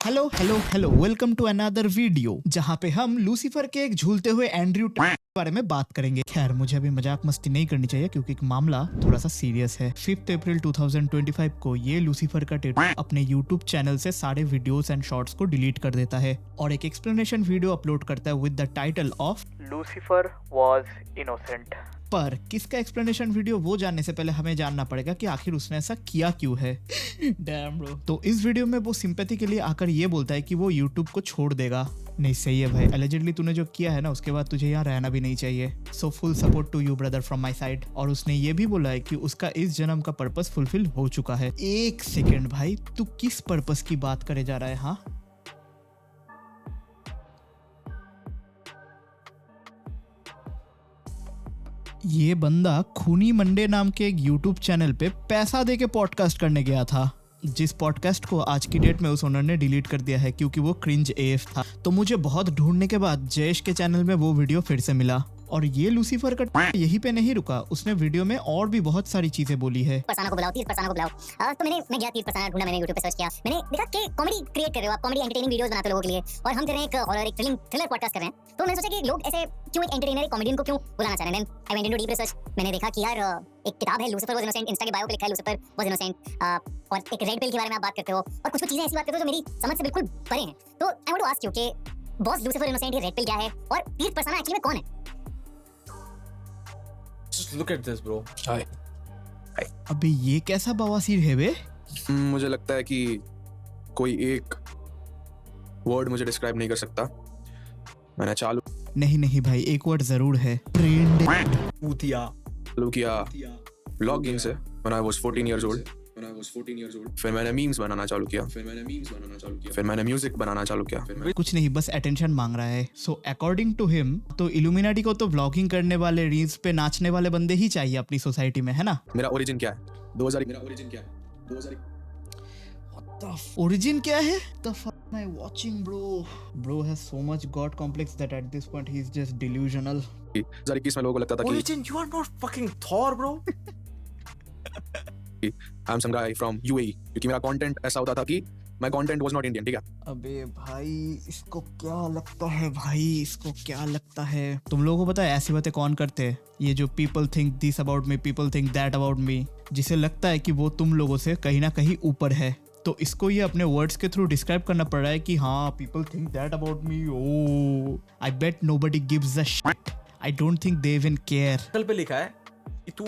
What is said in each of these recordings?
Hello hello hello welcome to another video जहाँ पे हम लूसीफर के एक झूलते हुए एंड्रयू के बारे में बात करेंगे। खैर मुझे अभी मजाक मस्ती नहीं करनी चाहिए क्योंकि मामला थोड़ा सा सीरियस है। 5 अप्रैल 2025 को ये लूसीफर का टेटर अपने यूट्यूब चैनल से सारे वीडियोस एंड शॉर्ट्स को डिलीट कर देता है और एक एक्सप्लेनेशन वीडियो अपलोड करता है with the title of Lucifer was innocent. पर किसका एक्सप्लेनेशन वीडियो वो जानने से पहले हमें जानना पड़ेगा कि आखिर उसने ऐसा किया क्यों है। Damn bro. तो इस वीडियो में वो सिंपैथी के लिए आकर ये बोलता है कि वो यूट्यूब को छोड़ देगा। नहीं सही है भाई, एलिजिडली तूने जो किया है ना उसके बाद तुझे यहाँ रहना भी नहीं चाहिए। So full support to you brother from my side. और उसने ये भी बोला है कि उसका इस जन्म का पर्पस फुलफिल हो चुका है। एक सेकेंड भाई, तू किस पर्पस की बात करे जा रहा है? हाँ ये बंदा खूनी मंडे नाम के एक यूट्यूब चैनल पे पैसा दे के पॉडकास्ट करने गया था, जिस पॉडकास्ट को आज की डेट में उस ओनर ने डिलीट कर दिया है क्योंकि वो क्रिंज एफ था। तो मुझे बहुत ढूंढने के बाद जयेश के चैनल में वो वीडियो फिर से मिला और ये लूसीफर का यहीं पे नहीं रुका, उसने वीडियो में और भी बहुत सारी चीजें बोली है। परसाना को बुलाओ, 30 परसाना को बुलाओ। तो मैं गया 30 परसाना ढूंढा, मैंने YouTube पे सर्च किया, मैंने देखा कि कॉमेडी क्रिएट कर रहे हो आप, कॉमेडी एंटरटेनिंग वीडियोस बनाते हो लोगों के लिए, और हम कर रहे हैं एक हॉरर एक थ्रिलर पॉडकास्ट कर रहे हैं। तो मैंने सोचा कि लोग ऐसे क्यों एक एंटरटेनर एक कॉमेडियन को क्यों बुलाना चाह रहे हैं। I went into deep research. मैंने देखा कि यार एक किताब है लूसीफर वाज इनोसेंट, इंस्टा के बायो पे लिखा है लूसीफर वाज इनोसेंट, और एक रेड पिल के बारे में आप बात करते हो और कुछ चीजें ऐसी बात करते हो जो मेरी समझ से बिल्कुल परे हैं। तो I want to ask you कि बॉस लूसीफर इनोसेंट ये रेड पिल क्या है और 30 परसाना एक्चुअली में कौन है? Just look at this, bro. Hi. अबे ये कैसा बवासीर है बे? मुझे लगता है कि कोई एक वर्ड मुझे डिस्क्राइब नहीं कर सकता। मैंने चालू नहीं भाई, एक वर्ड जरूर है, ट्रेंड। Putia. किया ब्लॉगिंग से when I was 14 years old। फिर मैंने मीम्स बनाना चालू किया, फिर मैंने म्यूजिक बनाना चालू किया। कुछ नहीं, बस अटेंशन मांग रहा है। सो अकॉर्डिंग टू हिम तो इल्यूमिनाटी को तो व्लॉगिंग करने वाले, रील्स पे नाचने वाले बंदे ही चाहिए अपनी सोसाइटी में, है ना? मेरा ओरिजिन क्या है? 2000 ओरिजिन क्या है? The fuck am I watching, bro? Bro has so much god complex that at this point he's just delusional. 2021 में लोगों को लगता था कि Origin, you are not fucking Thor, bro. I am some guy from UAE, क्योंकि मेरा content ऐसा होता था कि my content was not Indian, ठीक है? अबे भाई इसको क्या लगता है भाई, इसको क्या लगता है? तुम लोगों को पता है ऐसी बातें कौन करते हैं? ये जो people think this about me, people think that about me, जिसे लगता है कि वो तुम लोगों से कहीं ना कहीं ऊपर है। तो इसको ये अपने वर्ड्स के थ्रू डिस्क्राइब करना पड़ रहा है कि हाँ people think that about me, oh I bet nobody gives a shit, I don't think they even care। कल पे लिखा है कि तू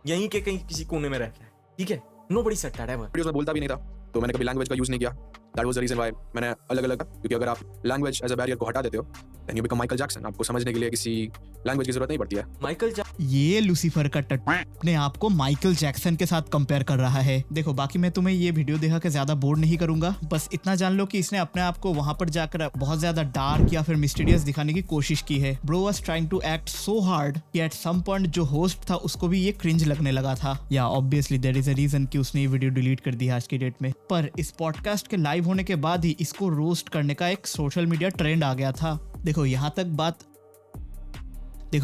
यहीं के कहीं किसी कोने में रहता है, ठीक है? Nobody said that ever. Videos में बोलता भी नहीं था, तो मैंने कभी लैंग्वेज का यूज नहीं किया। That was the reason why मैंने अलग-अलग, क्योंकि अगर आप लैंग्वेज एज अ बैरियर को हटा देते हो then you become Michael Jackson. आपको समझने के लिए किसी लैंग्वेज की जरूरत नहीं पड़ती है। माइकल ये लूसीफर का टट अपने आप को माइकल जैक्सन के साथ कंपेयर कर रहा है। देखो बाकी मैं तुम्हें ये वीडियो देखा के ज्यादा बोर नहीं करूंगा, बस इतना जान लो कि इसने अपने आप को वहां पर जाकर बहुत ज्यादा डार्क या फिर मिस्टीरियस दिखाने की कोशिश की है। Bro was trying to act so hard कि एट सम पॉइंट जो होस्ट था उसको भी ये क्रिंज लगने लगा था। या obviously there is a reason कि उसने ये वीडियो डिलीट कर दी आज की डेट में। पर इस पॉडकास्ट के लाइव होने के बाद ही इसको रोस्ट करने का एक सोशल मीडिया ट्रेंड आ गया था। देखो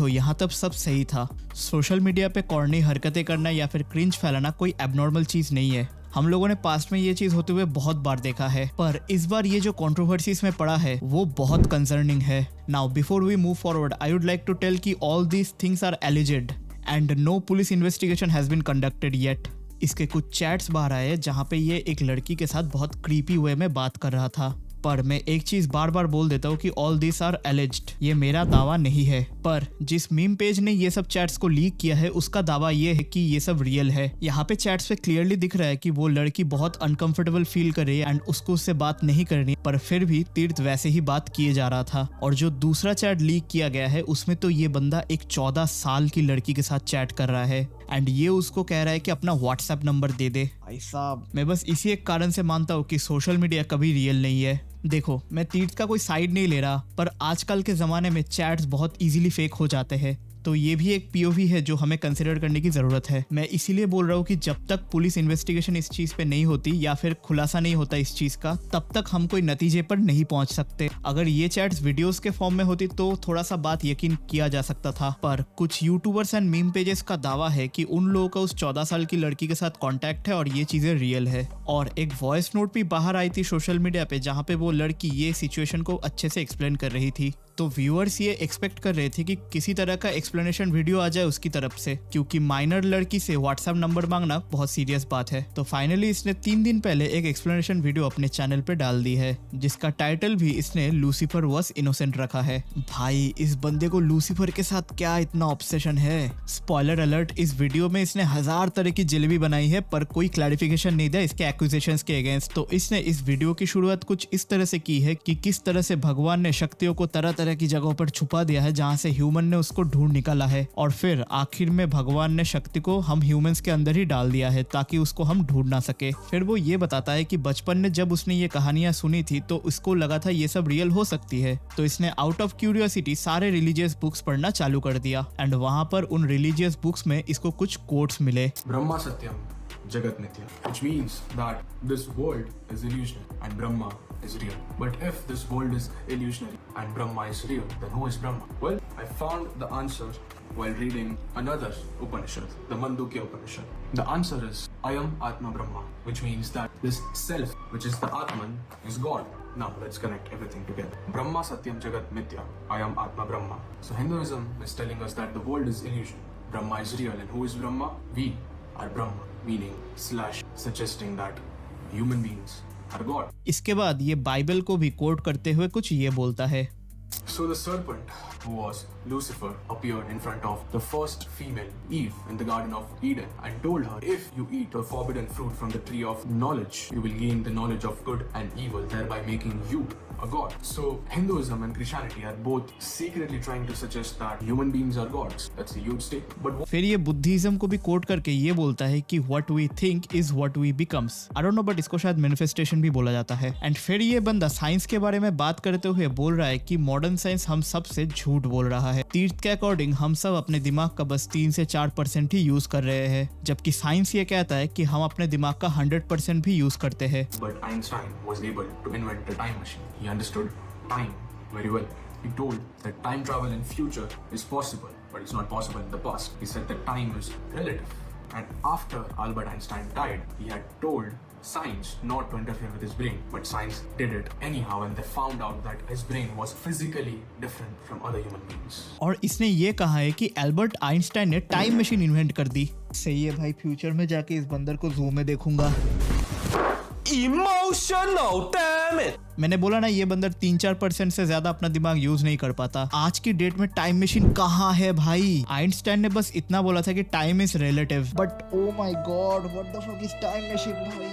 यहाँ तक सब सही था। सोशल मीडिया पे कॉर्नी हरकतें करना या फिर क्रिंज फैलाना कोई एबनॉर्मल चीज नहीं है। हम लोगों ने पास्ट में ये चीज होते हुए बहुत बार देखा है, पर इस बार ये जो कंट्रोवर्सीज में पड़ा है वो बहुत कंसर्निंग है। Now before we move forward I would like to tell कि all these things are alleged and no police investigation has been conducted yet. इसके कुछ चैट्स बाहर आए जहाँ पे ये एक लड़की के साथ बहुत क्रीपी वे में बात कर रहा था। पर मैं एक चीज बार बार बोल देता हूँ कि ऑल दिस आर एलिज्ड, ये मेरा दावा नहीं है। पर जिस मीम पेज ने ये सब चैट्स को लीक किया है उसका दावा ये है कि ये सब रियल है। यहाँ पे चैट्स पे क्लियरली दिख रहा है कि वो लड़की बहुत अनकंफर्टेबल फील कर रही है एंड उसको उससे बात नहीं करनी, पर फिर भी तीर्थ वैसे ही बात किए जा रहा था। और जो दूसरा चैट लीक किया गया है उसमें तो ये बंदा एक 14 साल की लड़की के साथ चैट कर रहा है एंड ये उसको कह रहा है कि अपना व्हाट्सएप नंबर दे दे। भाई साहब मैं बस इसी एक कारण से मानता हूँ कि सोशल मीडिया कभी रियल नहीं है। देखो मैं तीर्थ का कोई साइड नहीं ले रहा, पर आजकल के जमाने में चैट्स बहुत इजीली फेक हो जाते हैं। तो ये भी एक पीओवी है जो हमें कंसिडर करने की जरूरत है। मैं इसीलिए बोल रहा हूँ कि जब तक पुलिस इन्वेस्टिगेशन इस चीज पे नहीं होती या फिर खुलासा नहीं होता इस चीज का, तब तक हम कोई नतीजे पर नहीं पहुंच सकते। अगर ये चैट्स वीडियोस के फॉर्म में होती तो थोड़ा सा बात यकीन किया जा सकता था, पर कुछ यूट्यूबर्स एंड मीम पेजेस का दावा है कि उन लोगों का उस 14 साल की लड़की के साथ कांटेक्ट है और ये चीजें रियल है। और एक वॉइस नोट भी बाहर आई थी सोशल मीडिया पे जहाँ पे वो लड़की ये सिचुएशन को अच्छे से एक्सप्लेन कर रही थी। तो व्यूअर्स ये एक्सपेक्ट कर रहे थे कि किसी तरह का एक्सप्लेनेशन वीडियो आ जाए उसकी तरफ से, क्योंकि माइनर लड़की से व्हाट्सएप नंबर मांगना बहुत सीरियस बात है। तो फाइनली इसने 3 दिन पहले एक एक्सप्लेनेशन वीडियो अपने चैनल पे डाल दी है, जिसका टाइटल भी इसने लूसीफर वाज इनोसेंट रखा है। भाई इस बंदे को लूसीफर के साथ क्या इतना ऑब्सेशन है। स्पॉइलर अलर्ट, इस वीडियो में इसने 1000 तरह की जलेबी बनाई है पर कोई क्लैरिफिकेशन नहीं दिया इसके एक्यूजेशंस के अगेंस्ट। तो इसने इस वीडियो की शुरुआत कुछ इस तरह से की है कि किस तरह से भगवान ने शक्तियों को तरह तरह की जगहों पर छुपा दिया है जहां से ह्यूमन ने उसको ढूंढ निकाला है, और फिर आखिर में भगवान ने शक्ति को हम ह्यूमंस के अंदर ही डाल दिया है ताकि उसको हम ढूंढ ना सके। फिर वो ये बताता है कि बचपन में जब उसने ये कहानियां सुनी थी तो उसको लगा था ये सब रियल हो सकती है, तो इसने आउट ऑफ क्यूरियोसिटी सारे रिलीजियस बुक्स पढ़ना चालू कर दिया। एंड वहां पर उन रिलीजियस बुक्स में इसको कुछ कोट्स मिले। Brahma Satyam Jagat Mithya, which means that this world is illusionary and Brahma is real. But if this world is illusionary and Brahma is real, then who is Brahma? Well, I found the answer while reading another Upanishad, the Mandukya Upanishad. The answer is I am Atma Brahma, which means that this self, which is the Atman, is God. Now let's connect everything together. Brahma Satyam Jagat Mithya, I am Atma Brahma. So Hinduism is telling us that the world is illusion. Brahma is real, and who is Brahma? We are Brahma, meaning / suggesting that human beings are God. इसके बाद ये Bible को भी coat करते हुए कुछ ये बोलता है। So the serpent, who was Lucifer, appeared in front of the first female, Eve, in the Garden of Eden and told her, if you eat the forbidden fruit from the tree of knowledge, you will gain the knowledge of good and evil, thereby making you a god. So Hinduism and Christianity are both secretly trying to suggest that human beings are gods. That's a huge statement. But फिर ये Buddhism को भी coat करके ये बोलता है कि what we think is what we becomes. I don't know, but इसको शायद मैनिफेस्टेशन भी बोला जाता है। एंड फिर ये बंदा साइंस के बारे में बात करते हुए बोल रहा है कि मॉडर्न साइंस हम सब से झूठ बोल रहा है। तीर्थ के अकॉर्डिंग हम सब अपने दिमाग का बस 3 से 4% ही यूज कर रहे हैं, जबकि साइंस ये कहता है कि हम अपने दिमाग का 100% भी यूज करते हैं। Einstein was able to invent the time machine. He understood time very well. He told that time travel in future is possible, but it's not possible in the past. He said that time is relative. And after Albert Einstein died, he had told science not to interfere with his brain, but science did it anyhow, and they found out that his brain was physically different from other human beings. और इसने ये कहा है कि Albert Einstein ने time machine invent कर दी। सही है भाई, फ्यूचर में जाके इस बंदर को जू में देखूंगा। Emotional, damn it! मैंने बोला ना, ये बंदर 3-4% से ज्यादा अपना दिमाग यूज नहीं कर पाता। आज की डेट में टाइम मशीन कहाँ है भाई? आइंस्टाइन ने बस इतना बोला था कि time is relative, but oh my god, what the fuck is time machine भाई?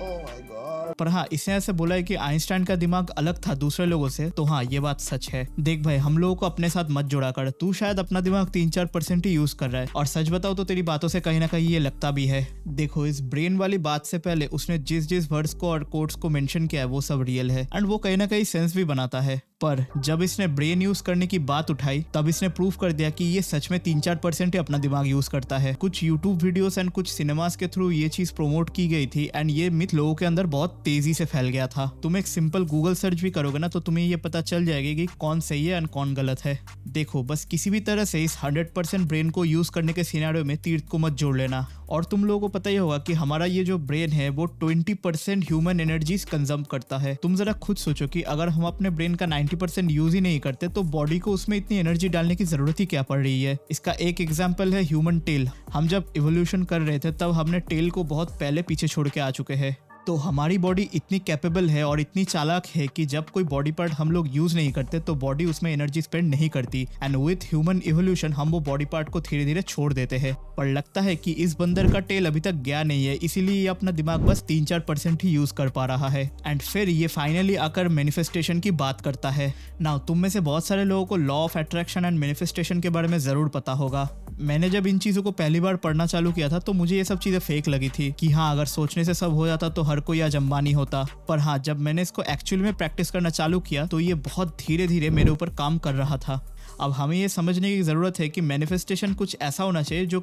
Oh my god. पर हाँ, इसने ऐसे बोला है कि आइंस्टाइन का दिमाग अलग था दूसरे लोगों से, तो हाँ ये बात सच है। देख भाई, हम लोगों को अपने साथ मत जोड़ा कर। तू शायद अपना दिमाग 3-4% ही यूज कर रहा है, और सच बताओ तो तेरी बातों से कहीं ना कहीं ये लगता भी है। देखो, इस ब्रेन वाली बात से पहले उसने जिस वर्ड्स को और कोट्स को मेंशन किया है वो सब रियल है, एंड वो कहीं ना कहीं सेंस भी बनाता है। पर जब इसने ब्रेन यूज करने की बात उठाई तब इसने प्रूव कर दिया कि ये सच में 3-4% ही अपना दिमाग यूज करता है। कुछ यूट्यूब वीडियोस एंड कुछ सिनेमास के थ्रू ये चीज प्रोमोट की गई थी, एंड ये मिथ लोगों के अंदर बहुत तेजी से फैल गया था। तुम एक सिंपल गूगल सर्च भी करोगे ना तो तुम्हें ये पता चल जाएगा कि कौन सही है एंड कौन गलत है। देखो, बस किसी भी तरह से इस 100% ब्रेन को यूज करने के सिनेरियो में तीर्थ को मत जोड़ लेना। और तुम लोगों को पता ही होगा कि हमारा ये जो ब्रेन है वो 20% ह्यूमन एनर्जीज कंज्यूम करता है। तुम जरा खुद सोचो कि अगर हम अपने ब्रेन का 90% यूज ही नहीं करते तो बॉडी को उसमें इतनी एनर्जी डालने की जरूरत ही क्या पड़ रही है? इसका एक एग्जांपल है ह्यूमन टेल। हम जब इवोल्यूशन कर रहे थे तब हमने टेल को बहुत पहले पीछे छोड़ के आ चुके हैं। तो हमारी बॉडी इतनी कैपेबल है और इतनी चालाक है कि जब कोई बॉडी पार्ट हम लोग यूज नहीं करते तो बॉडी उसमें एनर्जी स्पेंड नहीं करती, एंड विथ ह्यूमन इवोल्यूशन हम वो बॉडी पार्ट को धीरे धीरे छोड़ देते हैं। पर लगता है कि इस बंदर का टेल अभी तक गया नहीं है, इसीलिए ये अपना दिमाग बस 3-4% ही यूज कर पा रहा है। एंड फिर ये फाइनली आकर मैनिफेस्टेशन की बात करता है। नाउ तुम में से बहुत सारे लोगों को law of attraction and manifestation के बारे में जरूर पता होगा। मैंने जब इन चीजों को पहली बार पढ़ना चालू किया था तो मुझे ये सब चीजें फेक लगी थी कि हाँ, अगर सोचने से सब हो जाता तो हर कोई आज अंबानी होता। पर हाँ, जब मैंने इसको एक्चुअली में प्रैक्टिस करना चालू किया तो ये बहुत धीरे धीरे मेरे ऊपर काम कर रहा था। अब हमें ये समझने की जरूरत है कि मैनिफेस्टेशन कुछ ऐसा होना चाहिए जो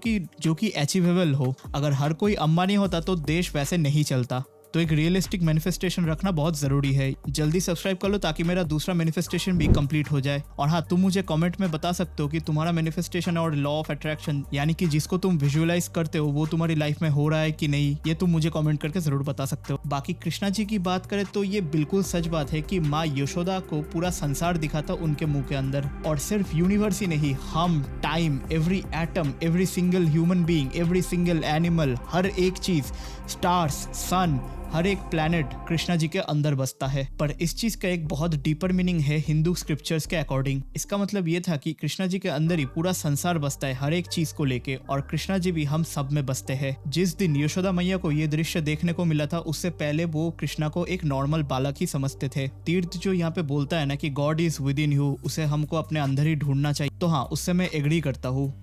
कि अचीवेबल हो। अगर हर कोई अंबानी होता तो देश वैसे नहीं चलता। तो एक रियलिस्टिक मैनिफेस्टेशन रखना बहुत जरूरी है। जल्दी सब्सक्राइब कर लो ताकि मेरा दूसरा मैनिफेस्टेशन भी कंप्लीट हो जाए। और हाँ, तुम मुझे कमेंट में बता सकते हो कि तुम्हारा मैनिफेस्टेशन और लॉ ऑफ अट्रैक्शन यानी कि जिसको तुम विजुअलाइज करते हो वो तुम्हारी लाइफ में हो रहा है कि नहीं, ये तुम मुझे कमेंट करके जरूर बता सकते हो। बाकी कृष्णा जी की बात करें तो ये बिल्कुल सच बात है कि माँ यशोदा को पूरा संसार दिखा था उनके मुंह के अंदर। और सिर्फ यूनिवर्स ही नहीं, हम, time, every atom, every single human being, every single animal, हर एक चीज, स्टार्स, सन, हर एक प्लैनेट कृष्णा जी के अंदर बसता है। पर इस चीज का एक बहुत डीपर मीनिंग है हिंदू स्क्रिप्चर्स के अकॉर्डिंग। इसका मतलब ये था कि कृष्णा जी के अंदर ही पूरा संसार बसता है हर एक चीज को लेके, और कृष्णा जी भी हम सब में बसते हैं। जिस दिन यशोदा मैया को ये दृश्य देखने को मिला था उससे पहले वो कृष्णा को एक नॉर्मल बालक ही समझते थे। तीर्थ जो यहाँ पे बोलता है ना कि God is with in you, उसे हमको अपने अंदर ही ढूंढना चाहिए, तो हाँ, उससे मैं एग्री करता हूँ।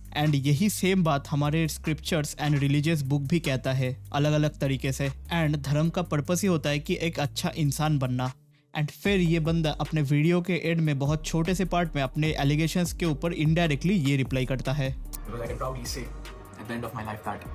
एंड यही सेम बात हमारे स्क्रिप्चर्स एंड रिलीजियस बुक भी कहता है अलग अलग तरीके से। एंड धर्म का पर्पस ही होता है कि एक अच्छा इंसान बनना। एंड फिर ये बंदा अपने वीडियो के एंड में बहुत छोटे से पार्ट में अपने एलिगेशंस के ऊपर इनडायरेक्टली ये रिप्लाई करता है। Because I can proudly say at the end of my life that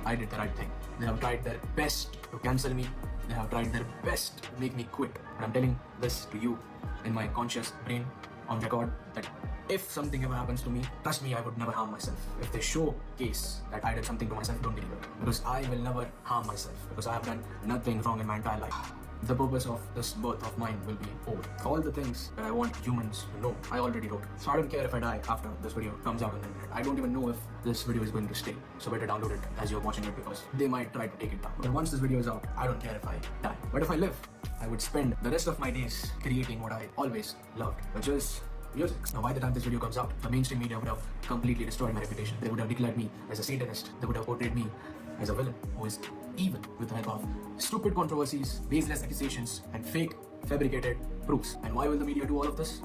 I did the right thing. They have tried their best to cancel me. They have tried their best to make me quit. But I'm telling this to you in my conscious brain on record that if something ever happens to me, trust me, I would never harm myself. If they showcase that I did something to myself, don't believe it. Because I will never harm myself. Because I have done nothing wrong in my entire life. The purpose of this birth of mine will be over. All the things that I want humans to know, I already wrote. So I don't care if I die after this video comes out on the internet. I don't even know if this video is going to stay. So better download it as you're watching it because they might try to take it down. But once this video is out, I don't care if I die. But if I live, I would spend the rest of my days creating what I always loved, which is music. Now, by the time this video comes out, the mainstream media would have completely destroyed my reputation. They would have declared me as a Satanist. They would have portrayed me as a villain who is evil with the help of stupid controversies, baseless accusations, and fake fabricated proofs. And why will the media do all of this?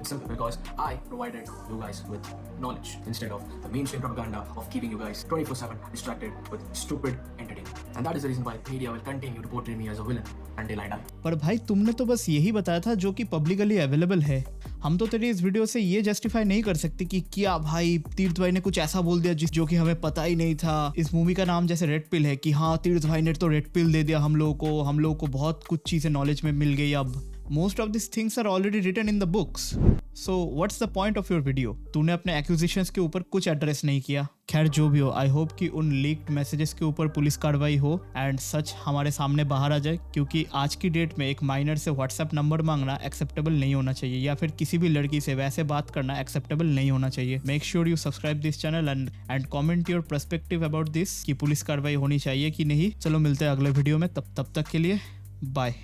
It's simple, because I provided you guys with knowledge instead of the mainstream propaganda of keeping you guys 24/7 distracted with stupid entertainment. And that is the reason why media will continue to portray me as a villain until I die. पर भाई तुमने तो बस यही बताया था जो कि पब्लिकली अवेलेबल है। हम तो तेरे इस वीडियो से ये जस्टिफाई नहीं कर सकते कि क्या भाई तीर्थ भाई ने कुछ ऐसा बोल दिया जो कि हमें पता ही नहीं था। इस मूवी का नाम जैसे रेड पिल है कि हाँ, तीर्थ भाई ने तो रेड पिल दे दिया हम लोगों को बहुत कुछ चीजें नॉलेज में मिल गई। अब most of this things are already written in the books, so what's the point of your video? तूने अपने एक्यूजिशंस के ऊपर कुछ एड्रेस नहीं किया। खैर जो भी हो, आई होप कि उन लीक्ड मैसेजेस के ऊपर पुलिस कार्रवाई हो एंड सच हमारे सामने बाहर आ जाए, क्योंकि आज की डेट में एक माइनर से व्हाट्सएप नंबर मांगना एक्सेप्टेबल नहीं होना चाहिए, या फिर किसी भी लड़की से वैसे बात करना एक्सेप्टेबल नहीं होना चाहिए। Make sure you subscribe this channel and comment your perspective about this कि पुलिस कार्रवाई होनी चाहिए कि नहीं। चलो मिलते हैं अगले वीडियो में, तब तक के लिए बाय।